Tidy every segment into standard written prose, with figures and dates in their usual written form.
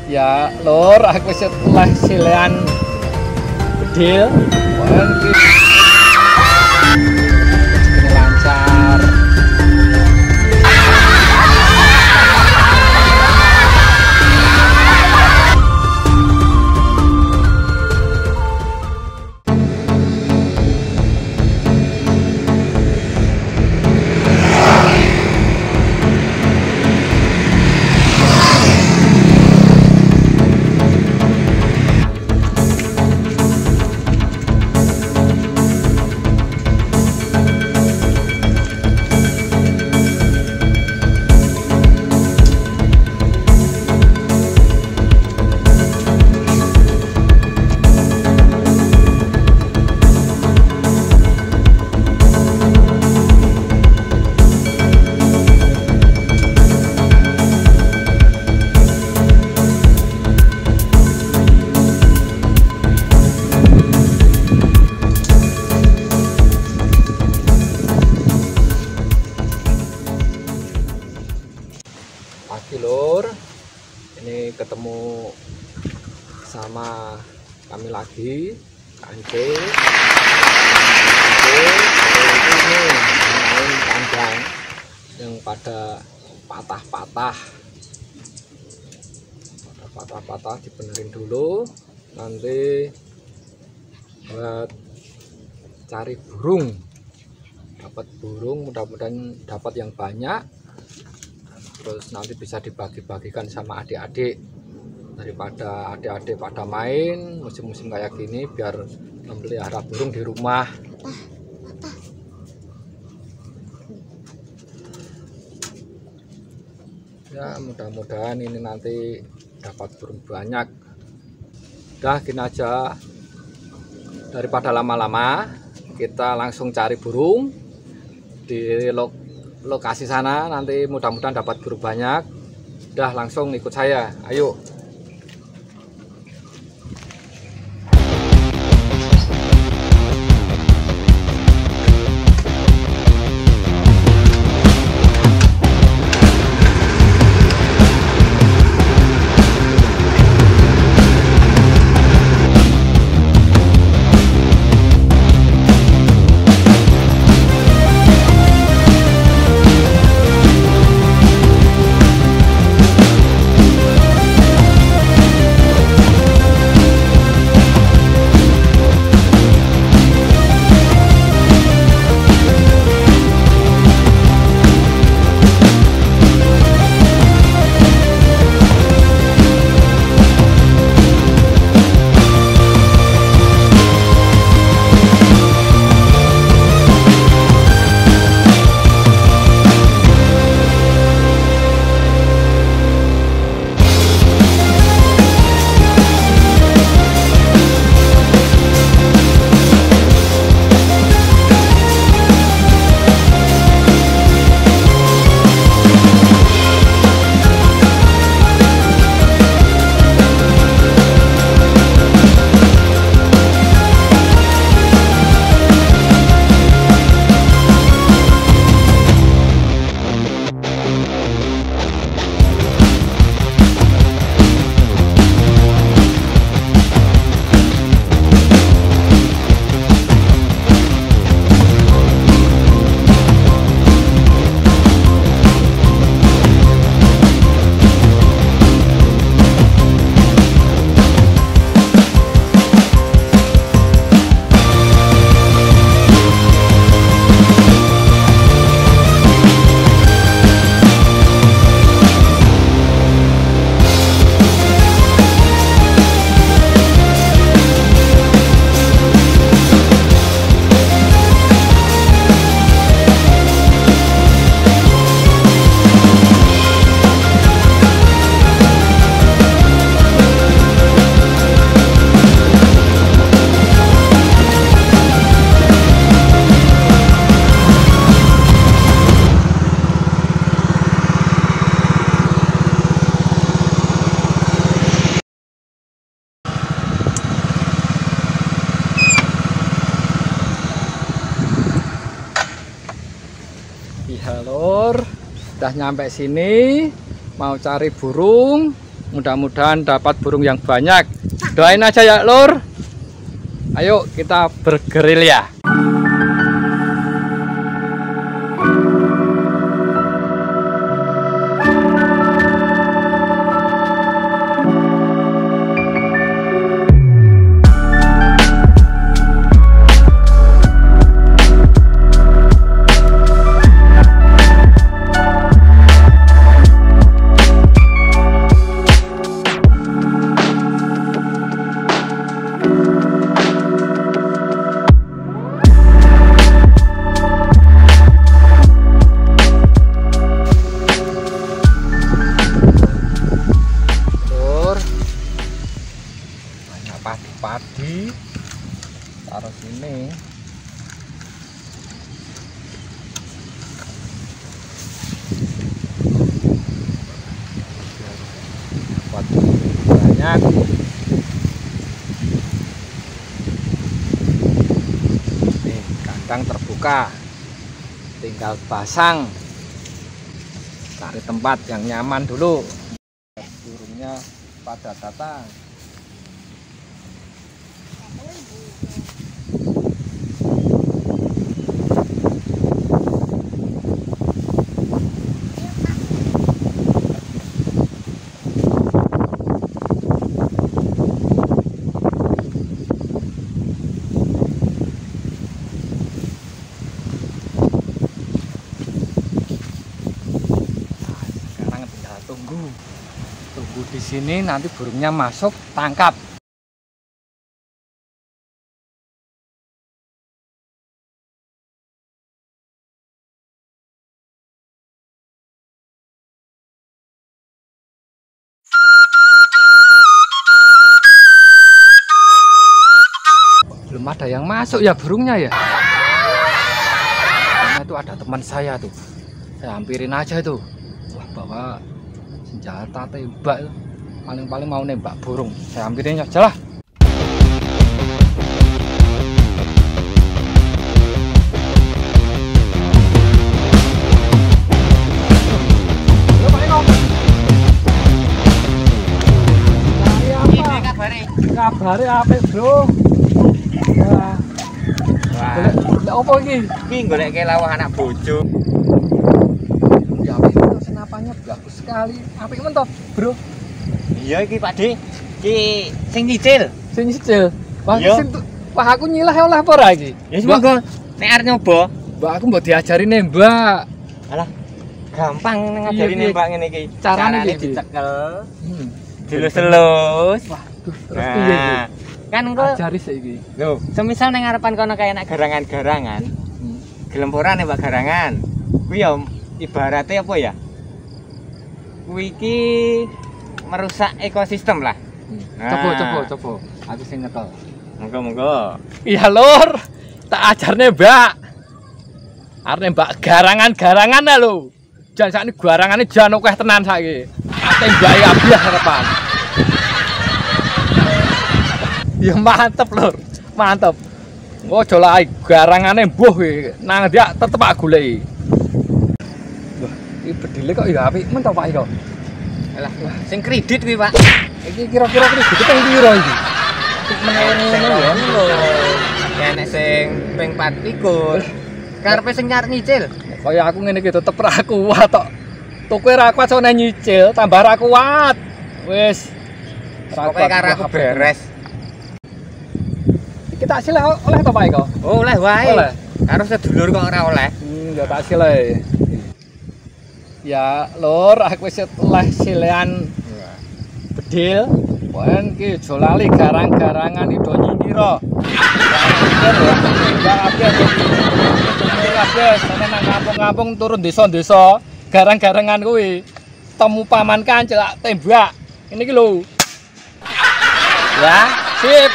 Ya lur, aku setelah silean bedil rezeki lancar. Pagi lur, ini ketemu sama kami lagi, Kance. Ini main kandang yang pada patah-patah, dibenerin dulu, nanti buat cari burung, dapat burung, mudah-mudahan dapat yang banyak. Terus nanti bisa dibagi-bagikan sama adik-adik, daripada adik-adik pada main musim-musim kayak gini, biar memelihara burung di rumah. Ya mudah-mudahan ini nanti dapat burung banyak. Udah gini aja, daripada lama-lama kita langsung cari burung di lokasi sana, nanti mudah-mudahan dapat burung banyak. Udah langsung ikut saya, ayo. Iya lur, udah nyampe sini, mau cari burung, Mudah-mudahan dapat burung yang banyak. Doain aja ya Lur. Ayo kita bergerilya. Padi taruh sini. Buat banyak. Nih, kandang terbuka. Tinggal pasang. Cari tempat yang nyaman dulu. Burungnya pada datang. Tunggu di sini, nanti burungnya masuk, tangkap. Belum ada yang masuk ya burungnya ya. Karena itu ada teman saya tuh. Saya hampirin aja itu. Wah, bawa senjata tembak, paling-paling mau nembak burung. Saya hampirin aja lah. Kabare apik, Bro. Wah. Golek opo iki? Iki goleke lawah anak bojo. Ya apik itu senapannya bagus sekali. Apik men toh, Bro. Iya iki Pak De. Iki sing nyicil. Sing nyicil. Wah, Iya. Wah aku nyilah oleh apa ora iki? Ya semoga nek arep nyoba. Mbak aku mbok diajari nembak. Alah, gampang ngajari Iya, nembak ngene iki. Carane piye? dicekel. Dilus-elus. Waduh, terus piye iki? Kan engko Ajari saiki. lho, semisal ning ngarepan kono kaya nek garangan-garangan. Gelem ora nembak garangan. Kuwi ya ibaratnya apa ya? Kuwi iki merusak ekosistem lah. Coba. Aku sing ngetol. Monggo. Iya, Lur. Tak ajar nembak. Arep nembak garangan-garangan lah lho. Jan sakne garangane jan akeh tenan saiki. Tembake abiyah harapan. Ya mantep Lur, mantep. Ojo lah garangane mbuh iki. Nang dia tetep aku goleki. Wah, iki bedile kok ya apik men to Pak iki. Alah, sing kredit kuwi, Pak. Iki kira-kira kredit ping piro iki? Sing lho. Ya nek sing ping 24. Karepe sing nyarep nyicil. Kaya aku ngene iki tetep ra kuat tok. Tuku ra kuat sone nyicil, tambah ra kuat. Wis. Pokoke karo aku beres. Iki tak silih oleh to Pak iki? Oleh wae. Oleh. Karo sedulur kok ora oleh. Ya tak silih. Ya, Lur, aku wis oleh silehan bedil. Pokoke iki aja lali garang-garangan ido nyingira. Ya kabeh. Kabeh sane nang kampung-kampung turun desa-desa, garang-garangan kuwi. Temu paman kancil tembak. Ini iki lho. Ya, sip.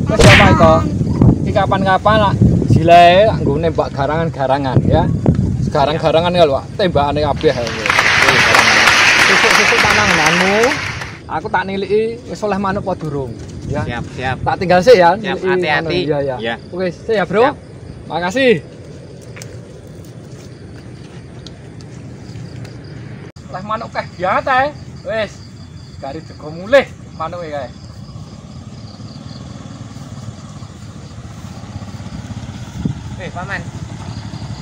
Wis apa itu? Iki kapan-kapan lah jile nggo nembak garangan-garangan ya. Garang-garangan ya lho, tembakane kabeh. Sesuk-sesuk pananganmu. Aku tak niliki wis oleh manuk apa durung. Ya. Siap. Tak tinggal sih ya. Siap, hati-hati. Iya. Ya. Oke, sih ya, Bro. Siap. Makasih. Lah manuk keh biat ae. Wis. Gari digo mulih manuke kae. Paman.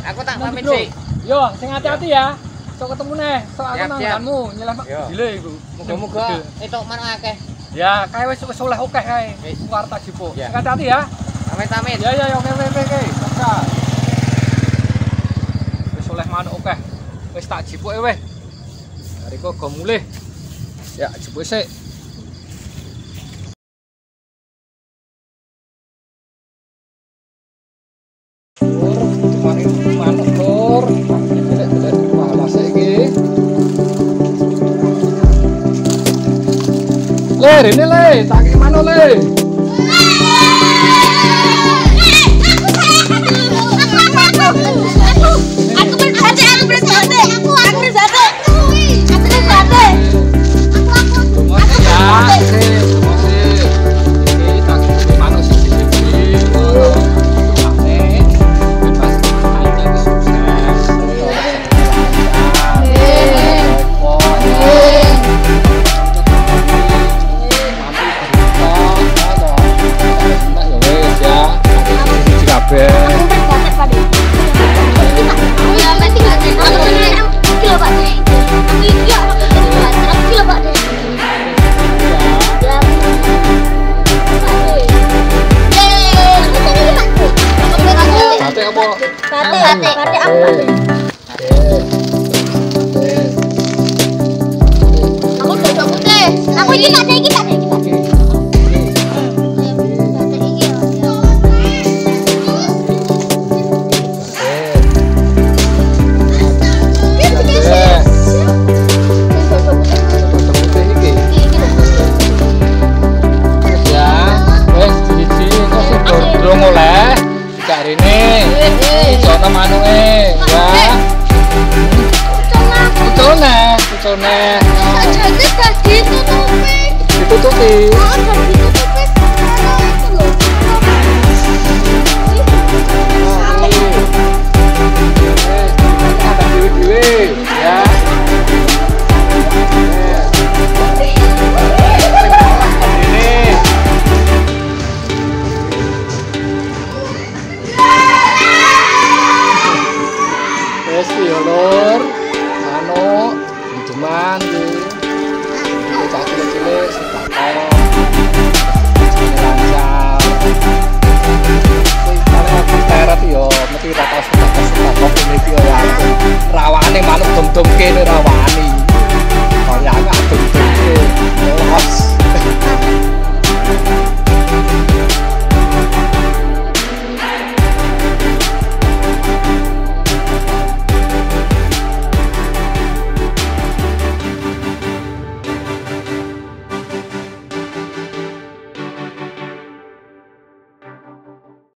Aku tak Nanti, pamit Bro. sih. Yo, sing hati-hati ya. Sok ketemu neh. Sok aku Siap, nangganmu nyeleh mak Yo. gile iku. Muga-muga entuk manuk akeh. Ya, kae wis oleh akeh kae. Wis. Kuwi tak jipuk. Ya. Sing hati-hati ya. Pamit-pamit. Ya ya oke. Kakak. Wis oleh manuk akeh. Wis tak jipuke weh. Bariku go mulih. Ya, jipuk sik. Manuk lur. Delek-delek palas iki. Le, rene le, tak kei manuk le. Ditutupi. Ada dewe-dewe ya. Wes yo lur, manuk, cuman iki cak cilik-cilik sedekah. Lancar. Kalau aku teret yo mesti rata sedekah kok iki yo ya. Rawane manuk dom-dom kene rawani.